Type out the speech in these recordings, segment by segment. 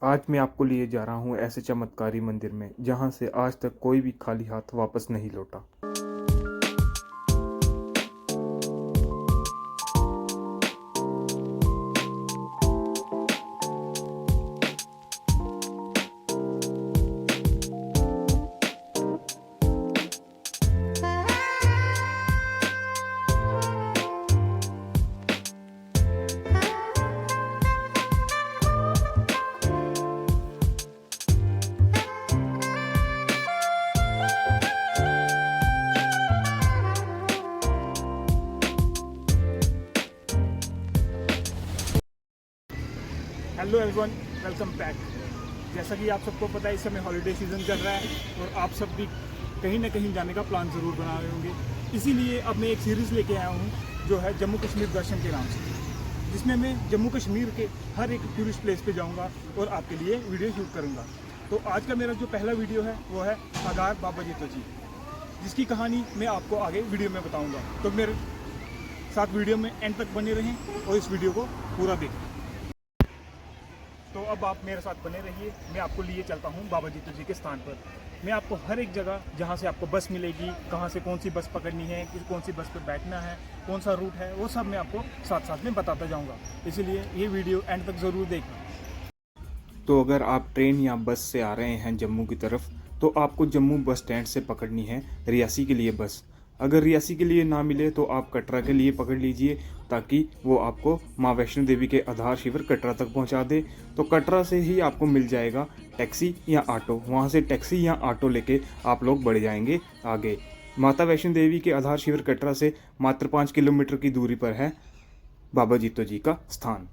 आज मैं आपको लिए जा रहा हूँ ऐसे चमत्कारी मंदिर में जहाँ से आज तक कोई भी खाली हाथ वापस नहीं लौटा। Hello everyone, welcome back. जैसा कि आप सबको पता है, इस समय हॉलीडे सीज़न चल रहा है और आप सब भी कहीं ना कहीं जाने का प्लान ज़रूर बना रहे होंगे। इसीलिए अब मैं एक सीरीज़ लेके आया हूँ जो है जम्मू कश्मीर दर्शन के नाम से, जिसमें मैं जम्मू कश्मीर के हर एक टूरिस्ट प्लेस पे जाऊँगा और आपके लिए वीडियो शूट करूँगा। तो आज का मेरा जो पहला वीडियो है वो है अगार बाबा जीतो जी, जिसकी कहानी मैं आपको आगे वीडियो में बताऊँगा। तो मेरे साथ वीडियो में एंड तक बने रहें और इस वीडियो को पूरा देखें। तो अब आप मेरे साथ बने रहिए, मैं आपको लिए चलता हूँ बाबा जीतो जी के स्थान पर। मैं आपको हर एक जगह जहाँ से आपको बस मिलेगी, कहाँ से कौन सी बस पकड़नी है, कौन सी बस पर बैठना है, कौन सा रूट है, वो सब मैं आपको साथ साथ में बताता जाऊँगा। इसीलिए ये वीडियो एंड तक ज़रूर देखना। तो अगर आप ट्रेन या बस से आ रहे हैं जम्मू की तरफ, तो आपको जम्मू बस स्टैंड से पकड़नी है रियासी के लिए बस। अगर रियासी के लिए ना मिले तो आप कटरा के लिए पकड़ लीजिए, ताकि वो आपको माँ वैष्णो देवी के आधार शिविर कटरा तक पहुंचा दे। तो कटरा से ही आपको मिल जाएगा टैक्सी या ऑटो, वहां से टैक्सी या ऑटो लेके आप लोग बढ़ जाएंगे आगे। माता वैष्णो देवी के आधार शिविर कटरा से मात्र 5 किलोमीटर की दूरी पर है बाबा जीतो जी का स्थान।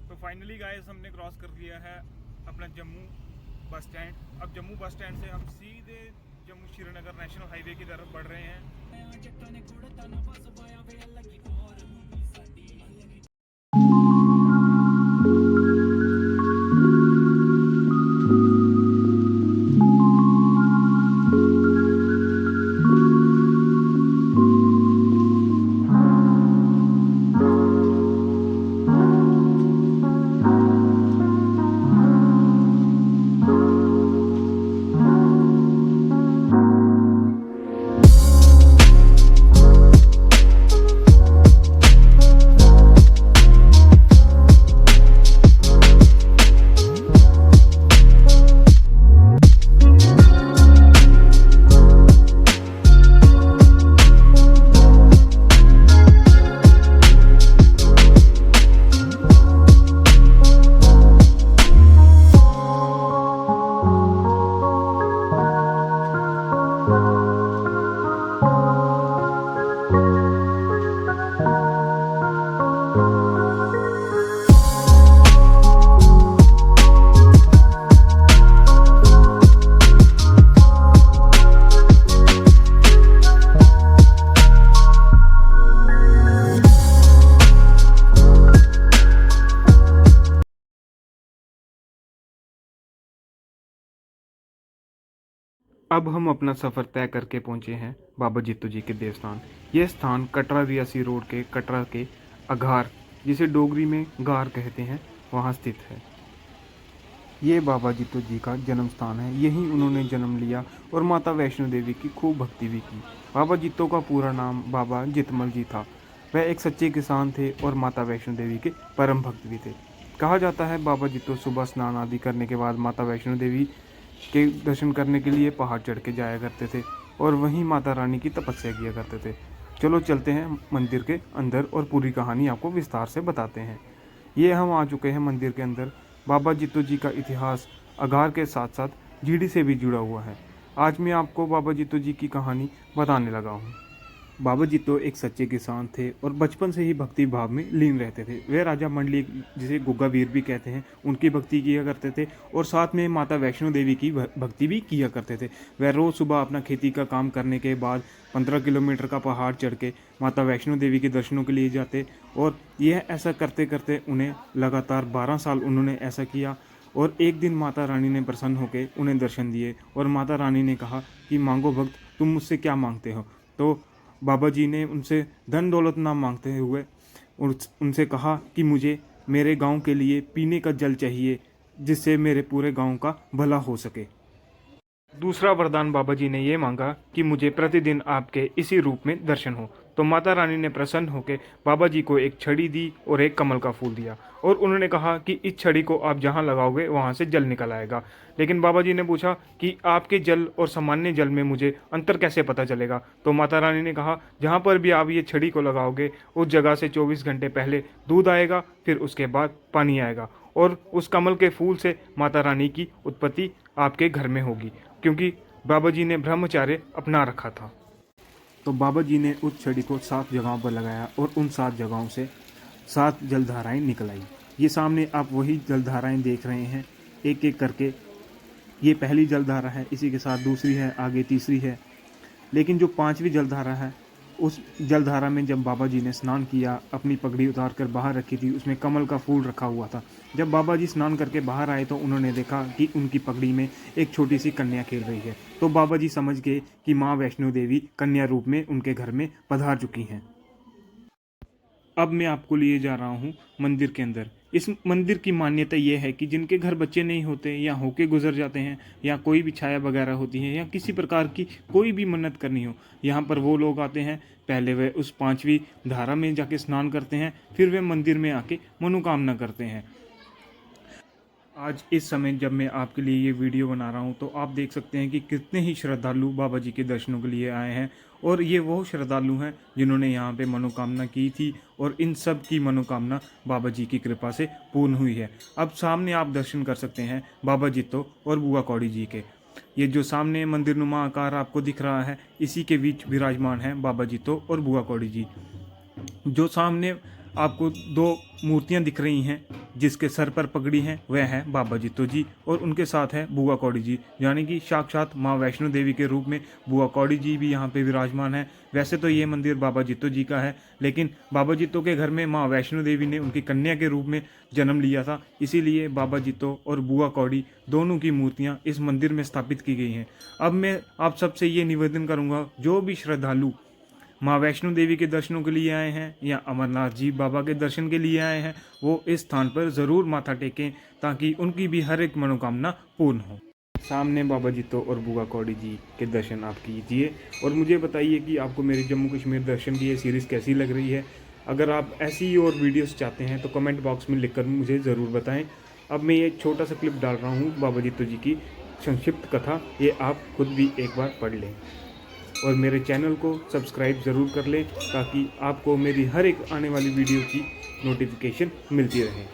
तो फाइनली गाइस, हमने क्रॉस कर लिया है अपना जम्मू बस स्टैंड। अब जम्मू बस स्टैंड से हम सीधे जम्मू श्रीनगर नेशनल हाईवे की तरफ बढ़ रहे हैं। अब हम अपना सफ़र तय करके पहुंचे हैं बाबा जीतो जी के देवस्थान। यह स्थान कटरा रियासी रोड के कटरा के अघार, जिसे डोगरी में गार कहते हैं, वहां स्थित है। ये बाबा जीतो जी का जन्म स्थान है। यहीं उन्होंने जन्म लिया और माता वैष्णो देवी की खूब भक्ति भी की। बाबा जीतो का पूरा नाम बाबा जितमल जी था। वह एक सच्चे किसान थे और माता वैष्णो देवी के परम भक्त भी थे। कहा जाता है बाबा जीतो सुबह स्नान आदि करने के बाद माता वैष्णो देवी के दर्शन करने के लिए पहाड़ चढ़ के जाया करते थे और वहीं माता रानी की तपस्या किया करते थे। चलो चलते हैं मंदिर के अंदर और पूरी कहानी आपको विस्तार से बताते हैं। ये हम आ चुके हैं मंदिर के अंदर। बाबा जीतो जी का इतिहास अघार के साथ साथ जीडी से भी जुड़ा हुआ है। आज मैं आपको बाबा जीतो जी की कहानी बताने लगा हूँ। बाबा जित्तो एक सच्चे किसान थे और बचपन से ही भक्ति भाव में लीन रहते थे। वे राजा मंडली, जिसे गुग्गा वीर भी कहते हैं, उनकी भक्ति किया करते थे और साथ में माता वैष्णो देवी की भक्ति भी किया करते थे। वह रोज़ सुबह अपना खेती का काम करने के बाद 15 किलोमीटर का पहाड़ चढ़ के माता वैष्णो देवी के दर्शनों के लिए जाते और यह ऐसा करते करते उन्हें लगातार 12 साल उन्होंने ऐसा किया। और एक दिन माता रानी ने प्रसन्न होकर उन्हें दर्शन दिए और माता रानी ने कहा कि मांगो भक्त, तुम मुझसे क्या मांगते हो। तो बाबा जी ने उनसे धन दौलत ना मांगते हुए उनसे कहा कि मुझे मेरे गांव के लिए पीने का जल चाहिए, जिससे मेरे पूरे गांव का भला हो सके। दूसरा वरदान बाबा जी ने ये मांगा कि मुझे प्रतिदिन आपके इसी रूप में दर्शन हो। तो माता रानी ने प्रसन्न होकर बाबा जी को एक छड़ी दी और एक कमल का फूल दिया और उन्होंने कहा कि इस छड़ी को आप जहाँ लगाओगे वहाँ से जल निकल आएगा। लेकिन बाबा जी ने पूछा कि आपके जल और सामान्य जल में मुझे अंतर कैसे पता चलेगा। तो माता रानी ने कहा, जहाँ पर भी आप ये छड़ी को लगाओगे उस जगह से 24 घंटे पहले दूध आएगा, फिर उसके बाद पानी आएगा और उस कमल के फूल से माता रानी की उत्पत्ति आपके घर में होगी, क्योंकि बाबा जी ने ब्रह्मचार्य अपना रखा था। तो बाबा जी ने उस छड़ी को 7 जगहों पर लगाया और उन 7 जगहों से 7 जलधाराएं निकल आई। ये सामने आप वही जलधाराएं देख रहे हैं, एक एक करके। ये पहली जलधारा है, इसी के साथ दूसरी है, आगे तीसरी है। लेकिन जो 5वीं जलधारा है, उस जलधारा में जब बाबा जी ने स्नान किया, अपनी पगड़ी उतार कर बाहर रखी थी, उसमें कमल का फूल रखा हुआ था। जब बाबा जी स्नान करके बाहर आए तो उन्होंने देखा कि उनकी पगड़ी में एक छोटी सी कन्या खेल रही है। तो बाबा जी समझ गए कि माँ वैष्णो देवी कन्या रूप में उनके घर में पधार चुकी हैं। अब मैं आपको लिए जा रहा हूँ मंदिर के अंदर। इस मंदिर की मान्यता यह है कि जिनके घर बच्चे नहीं होते या होके गुजर जाते हैं, या कोई भी छाया वगैरह होती है, या किसी प्रकार की कोई भी मन्नत करनी हो, यहाँ पर वो लोग आते हैं। पहले वे उस 5वीं धारा में जाके स्नान करते हैं, फिर वे मंदिर में आके मनोकामना करते हैं। आज इस समय जब मैं आपके लिए ये वीडियो बना रहा हूँ तो आप देख सकते हैं कि कितने ही श्रद्धालु बाबा जी के दर्शनों के लिए आए हैं। और ये वो श्रद्धालु हैं जिन्होंने यहाँ पे मनोकामना की थी और इन सब की मनोकामना बाबा जी की कृपा से पूर्ण हुई है। अब सामने आप दर्शन कर सकते हैं बाबा जित्तो और बुआ कौड़ी जी के। ये जो सामने मंदिर नुमा आकार आपको दिख रहा है, इसी के बीच विराजमान है बाबा जित्तो और बुआ कौड़ी जी। जो सामने आपको 2 मूर्तियां दिख रही हैं, जिसके सर पर पगड़ी है, वह है बाबा जित्तो जी और उनके साथ है बुआ कौड़ी जी, यानी कि साक्षात माँ वैष्णो देवी के रूप में बुआ कौड़ी जी भी यहाँ पे विराजमान है। वैसे तो ये मंदिर बाबा जित्तो जी का है, लेकिन बाबा जित्तो के घर में माँ वैष्णो देवी ने उनकी कन्या के रूप में जन्म लिया था, इसीलिए बाबा जित्तो और बुआ कौड़ी दोनों की मूर्तियाँ इस मंदिर में स्थापित की गई हैं। अब मैं आप सबसे ये निवेदन करूँगा, जो भी श्रद्धालु माँ वैष्णो देवी के दर्शनों के लिए आए हैं या अमरनाथ जी बाबा के दर्शन के लिए आए हैं, वो इस स्थान पर ज़रूर माथा टेकें, ताकि उनकी भी हर एक मनोकामना पूर्ण हो। सामने बाबा जित्तो और बुआ कौड़ी जी के दर्शन आप कीजिए और मुझे बताइए कि आपको मेरी जम्मू कश्मीर दर्शन की ये सीरीज़ कैसी लग रही है। अगर आप ऐसी ही और वीडियोस चाहते हैं तो कमेंट बॉक्स में लिखकर मुझे ज़रूर बताएं। अब मैं ये छोटा सा क्लिप डाल रहा हूँ बाबा जित्तो जी की संक्षिप्त कथा, ये आप खुद भी एक बार पढ़ लें और मेरे चैनल को सब्सक्राइब ज़रूर कर लें, ताकि आपको मेरी हर एक आने वाली वीडियो की नोटिफिकेशन मिलती रहे।